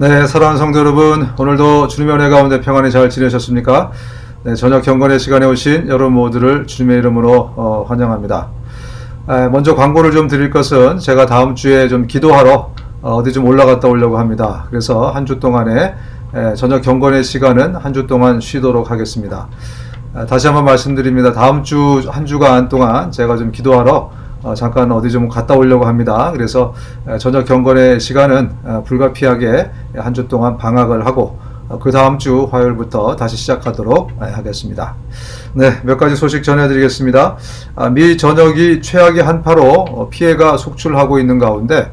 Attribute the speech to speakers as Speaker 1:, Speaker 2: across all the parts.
Speaker 1: 네, 사랑하는 성도 여러분, 오늘도 주님의 은혜 가운데 평안히 잘 지내셨습니까? 네, 저녁 경건의 시간에 오신 여러분 모두를 주님의 이름으로 환영합니다. 먼저 광고를 좀 드릴 것은 제가 다음 주에 좀 기도하러 어디 좀 올라갔다 오려고 합니다. 그래서 한 주 동안에 저녁 경건의 시간은 한 주 동안 쉬도록 하겠습니다. 다시 한번 말씀드립니다. 다음 주 한 주간 동안 제가 좀 기도하러 잠깐 어디 좀 갔다 오려고 합니다. 그래서 저녁 경건의 시간은 불가피하게 한 주 동안 방학을 하고 그 다음 주 화요일부터 다시 시작하도록 하겠습니다. 네, 몇 가지 소식 전해드리겠습니다. 미 전역이 최악의 한파로 피해가 속출하고 있는 가운데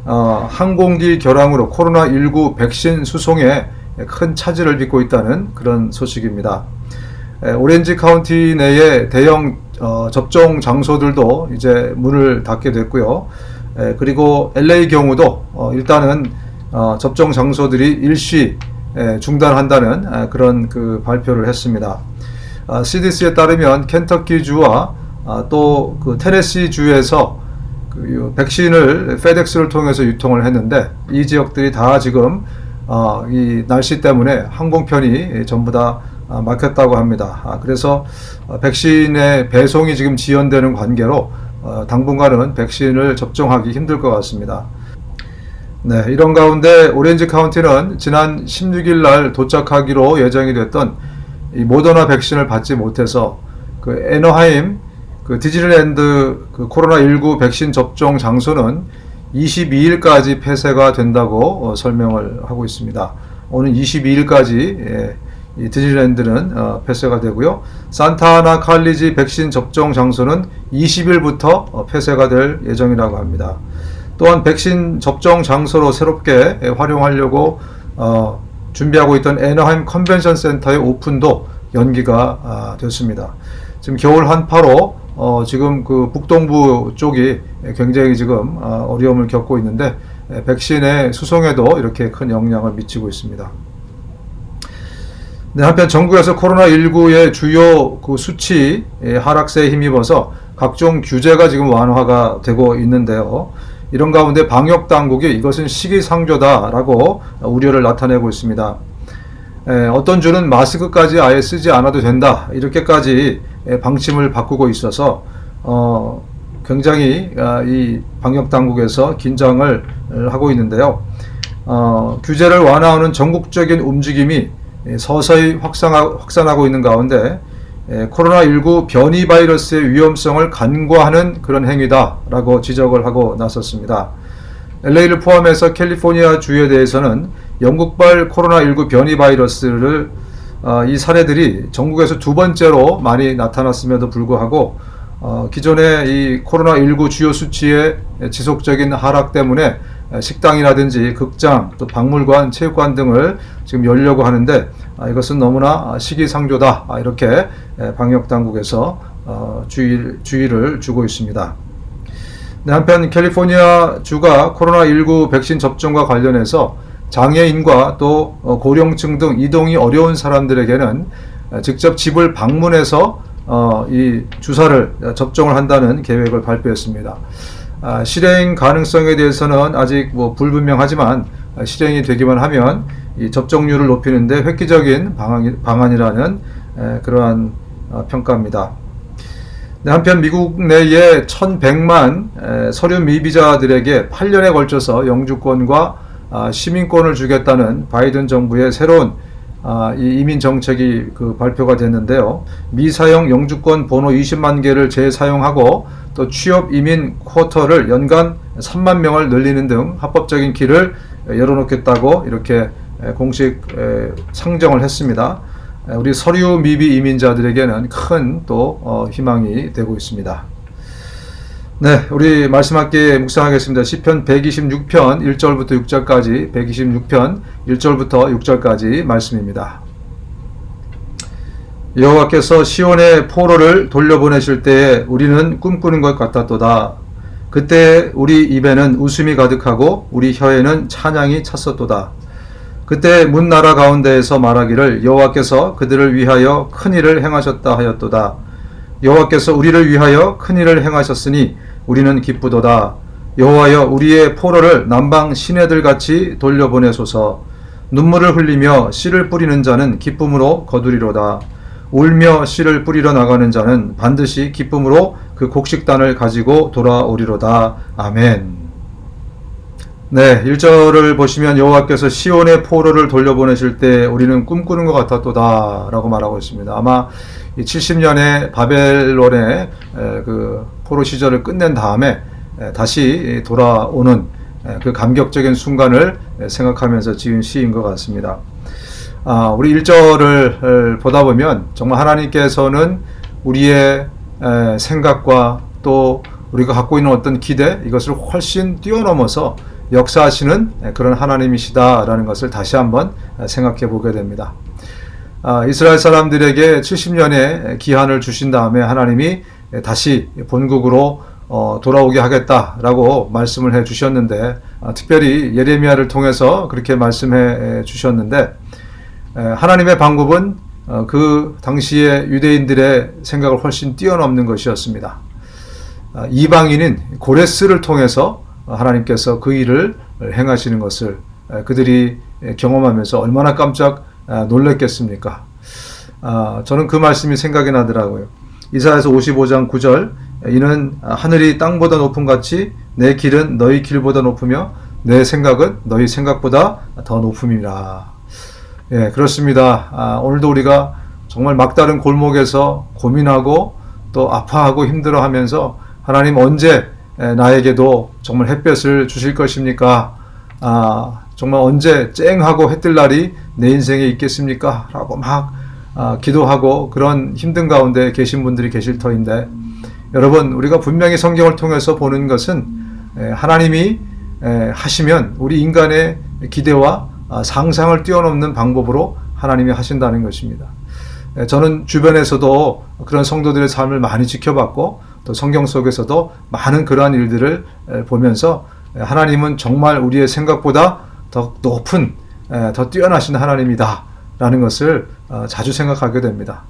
Speaker 1: 항공기 결항으로 코로나19 백신 수송에 큰 차질을 빚고 있다는 그런 소식입니다. 오렌지 카운티 내의 대형 접종 장소들도 이제 문을 닫게 됐고요. 그리고 LA 경우도 일단은 접종 장소들이 일시 중단한다는 그런 그 발표를 했습니다. CDC에 따르면 켄터키 주와 또 그 테네시 주에서 그 백신을 페덱스를 통해서 유통을 했는데 이 지역들이 다 지금 이 날씨 때문에 항공편이 전부 다 막혔다고 합니다. 그래서 백신의 배송이 지금 지연되는 관계로 당분간은 백신을 접종하기 힘들 것 같습니다. 네, 이런 가운데 오렌지 카운티는 지난 16일 날 도착하기로 예정이 됐던 이 모더나 백신을 받지 못해서 그 애너하임 그 디즈니랜드 그 코로나19 백신 접종 장소는 22일까지 폐쇄가 된다고 설명을 하고 있습니다. 오는 22일까지 이 디즈니랜드는 폐쇄가 되고요. 산타아나 칼리지 백신 접종 장소는 20일부터 폐쇄가 될 예정이라고 합니다. 또한 백신 접종 장소로 새롭게 활용하려고 준비하고 있던 애너하임 컨벤션 센터의 오픈도 연기가 됐습니다. 지금 겨울 한파로 지금 그 북동부 쪽이 굉장히 지금 어려움을 겪고 있는데 백신의 수송에도 이렇게 큰 영향을 미치고 있습니다. 네, 한편 정부에서 코로나19의 주요 그 수치 하락세에 힘입어서 각종 규제가 지금 완화가 되고 있는데요. 이런 가운데 방역 당국이 이것은 시기상조다라고 우려를 나타내고 있습니다. 어떤 주는 마스크까지 아예 쓰지 않아도 된다 이렇게까지 방침을 바꾸고 있어서 굉장히 이 방역 당국에서 긴장을 하고 있는데요. 규제를 완화하는 전국적인 움직임이 서서히 확산하고 있는 가운데 코로나19 변이 바이러스의 위험성을 간과하는 그런 행위다라고 지적을 하고 나섰습니다. LA를 포함해서 캘리포니아 주에 대해서는 영국발 코로나19 변이 바이러스를 이 사례들이 전국에서 두 번째로 많이 나타났음에도 불구하고 기존의 이 코로나19 주요 수치의 지속적인 하락 때문에 식당이라든지 극장, 또 박물관, 체육관 등을 지금 열려고 하는데 이것은 너무나 시기상조다 이렇게 방역당국에서 주의를 주고 있습니다. 네, 한편 캘리포니아 주가 코로나19 백신 접종과 관련해서 장애인과 또 고령층 등 이동이 어려운 사람들에게는 직접 집을 방문해서 이 주사를 접종을 한다는 계획을 발표했습니다. 실행 가능성에 대해서는 아직 불분명하지만 실행이 되기만 하면 이 접종률을 높이는 데 획기적인 방안이라는 그러한 평가입니다. 네, 한편 미국 내에 1100만 서류 미비자들에게 8년에 걸쳐서 영주권과 시민권을 주겠다는 바이든 정부의 새로운 이 이민 정책이 발표가 됐는데요. 미사용 영주권 번호 20만 개를 재사용하고 또 취업 이민 쿼터를 연간 3만 명을 늘리는 등 합법적인 길을 열어놓겠다고 이렇게 공식 상정을 했습니다. 우리 서류 미비 이민자들에게는 큰 또 희망이 되고 있습니다. 네, 우리 말씀 함께 묵상하겠습니다. 시편 126편 1절부터 6절까지 126편 1절부터 6절까지 말씀입니다. 여호와께서 시온의 포로를 돌려보내실 때에 우리는 꿈꾸는 것 같았도다. 그때 우리 입에는 웃음이 가득하고 우리 혀에는 찬양이 찼었도다. 그때 문 나라 가운데에서 말하기를 여호와께서 그들을 위하여 큰 일을 행하셨다 하였도다. 여호와께서 우리를 위하여 큰 일을 행하셨으니 우리는 기쁘도다. 여호와여 우리의 포로를 남방 시내들 같이 돌려보내소서. 눈물을 흘리며 씨를 뿌리는 자는 기쁨으로 거두리로다. 울며 씨를 뿌리러 나가는 자는 반드시 기쁨으로 그 곡식단을 가지고 돌아오리로다. 아멘. 네, 1절을 보시면 여호와께서 시온의 포로를 돌려보내실 때 우리는 꿈꾸는 것 같았도다 라고 말하고 있습니다. 아마 70년의 바벨론의 그 포로 시절을 끝낸 다음에 다시 돌아오는 그 감격적인 순간을 생각하면서 지은 시인 것 같습니다. 우리 1절을 보다 보면 정말 하나님께서는 우리의 생각과 또 우리가 갖고 있는 어떤 기대, 이것을 훨씬 뛰어넘어서 역사하시는 그런 하나님이시다라는 것을 다시 한번 생각해 보게 됩니다. 이스라엘 사람들에게 70년의 기한을 주신 다음에 하나님이 다시 본국으로 돌아오게 하겠다라고 말씀을 해 주셨는데, 특별히 예레미야를 통해서 그렇게 말씀해 주셨는데, 하나님의 방법은 그 당시에 유대인들의 생각을 훨씬 뛰어넘는 것이었습니다. 이방인인 고레스를 통해서 하나님께서 그 일을 행하시는 것을 그들이 경험하면서 얼마나 깜짝 놀랐겠습니까? 저는 그 말씀이 생각이 나더라고요. 이사야서 55장 9절, 이는 하늘이 땅보다 높음 같이 내 길은 너희 길보다 높으며 내 생각은 너희 생각보다 더 높음이라. 예, 그렇습니다. 오늘도 우리가 정말 막다른 골목에서 고민하고 또 아파하고 힘들어하면서 하나님 언제 나에게도 정말 햇볕을 주실 것입니까? 정말 언제 쨍하고 해뜰 날이 내 인생에 있겠습니까? 라고 막 기도하고 그런 힘든 가운데 계신 분들이 계실 터인데, 여러분, 우리가 분명히 성경을 통해서 보는 것은 하나님이 하시면 우리 인간의 기대와 상상을 뛰어넘는 방법으로 하나님이 하신다는 것입니다. 저는 주변에서도 그런 성도들의 삶을 많이 지켜봤고 또 성경 속에서도 많은 그러한 일들을 보면서 하나님은 정말 우리의 생각보다 더 높은, 더 뛰어나신 하나님이다 라는 것을 자주 생각하게 됩니다.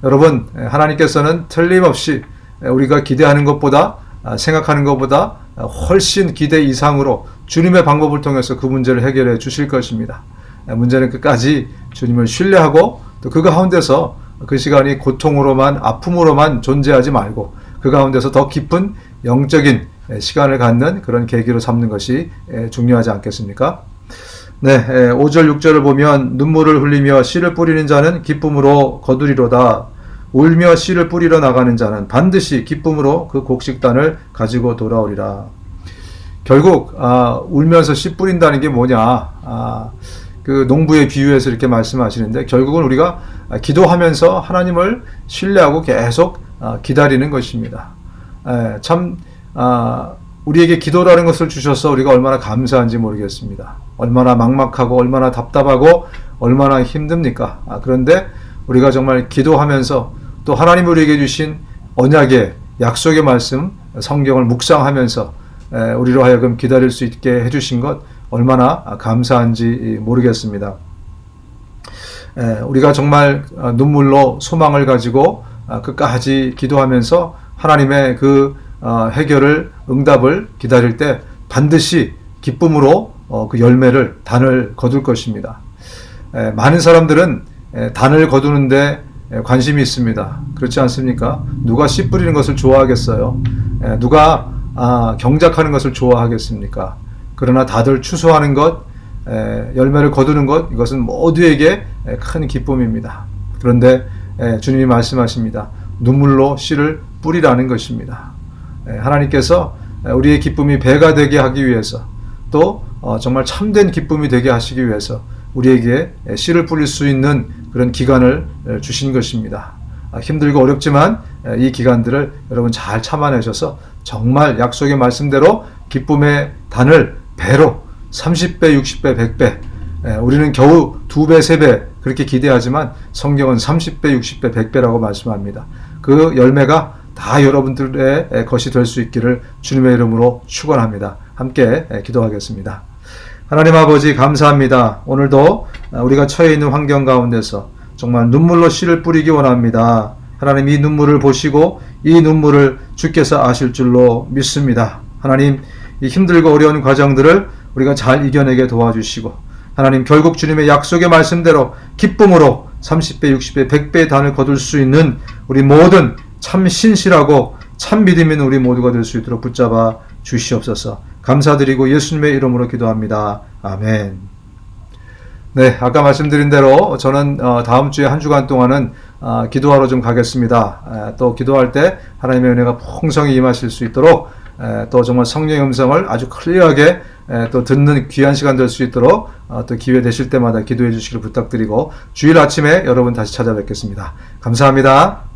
Speaker 1: 여러분, 하나님께서는 틀림없이 우리가 기대하는 것보다, 생각하는 것보다 훨씬 기대 이상으로 주님의 방법을 통해서 그 문제를 해결해 주실 것입니다. 문제는 끝까지 주님을 신뢰하고 또 그 가운데서 그 시간이 고통으로만, 아픔으로만 존재하지 말고 그 가운데서 더 깊은 영적인 시간을 갖는 그런 계기로 삼는 것이 중요하지 않겠습니까? 네, 5절 6절을 보면 눈물을 흘리며 씨를 뿌리는 자는 기쁨으로 거두리로다. 울며 씨를 뿌리러 나가는 자는 반드시 기쁨으로 그 곡식단을 가지고 돌아오리라. 결국 울면서 씨 뿌린다는 게 뭐냐? 그 농부의 비유에서 이렇게 말씀하시는데, 결국은 우리가 기도하면서 하나님을 신뢰하고 계속 기다리는 것입니다. 참 우리에게 기도라는 것을 주셔서 우리가 얼마나 감사한지 모르겠습니다. 얼마나 막막하고 얼마나 답답하고 얼마나 힘듭니까? 그런데 우리가 정말 기도하면서 또 하나님 우리에게 주신 언약의 약속의 말씀, 성경을 묵상하면서 우리로 하여금 기다릴 수 있게 해주신 것 얼마나 감사한지 모르겠습니다. 우리가 정말 눈물로 소망을 가지고 끝까지 기도하면서 하나님의 그 해결을, 응답을 기다릴 때 반드시 기쁨으로 그 열매를, 단을 거둘 것입니다. 많은 사람들은 단을 거두는데 관심이 있습니다. 그렇지 않습니까? 누가 씨 뿌리는 것을 좋아하겠어요? 누가 경작하는 것을 좋아하겠습니까? 그러나 다들 추수하는 것, 열매를 거두는 것, 이것은 모두에게 큰 기쁨입니다. 그런데 주님이 말씀하십니다. 눈물로 씨를 뿌리라는 것입니다. 하나님께서 우리의 기쁨이 배가 되게 하기 위해서, 또 정말 참된 기쁨이 되게 하시기 위해서 우리에게 씨를 뿌릴 수 있는 그런 기간을 주신 것입니다. 힘들고 어렵지만 이 기간들을 여러분 잘 참아내셔서 정말 약속의 말씀대로 기쁨의 단을 배로 30배, 60배, 100배, 우리는 겨우 2배, 3배 그렇게 기대하지만 성경은 30배, 60배, 100배라고 말씀합니다. 그 열매가 다 여러분들의 것이 될 수 있기를 주님의 이름으로 축원합니다. 함께 기도하겠습니다. 하나님 아버지, 감사합니다. 오늘도 우리가 처해 있는 환경 가운데서 정말 눈물로 씨를 뿌리기 원합니다. 하나님, 이 눈물을 보시고 이 눈물을 주께서 아실 줄로 믿습니다. 하나님, 이 힘들고 어려운 과정들을 우리가 잘 이겨내게 도와주시고, 하나님 결국 주님의 약속의 말씀대로 기쁨으로 30배, 60배, 100배의 단을 거둘 수 있는 우리 모든 참 신실하고 참 믿음 있는 우리 모두가 될 수 있도록 붙잡아 주시옵소서. 감사드리고 예수님의 이름으로 기도합니다. 아멘. 네, 아까 말씀드린 대로 저는 다음 주에 한 주간 동안은 기도하러 좀 가겠습니다. 또 기도할 때 하나님의 은혜가 풍성히 임하실 수 있도록 또 정말 성령의 음성을 아주 클리어하게 또 듣는 귀한 시간 될 수 있도록 또 기회 되실 때마다 기도해 주시기를 부탁드리고 주일 아침에 여러분 다시 찾아뵙겠습니다. 감사합니다.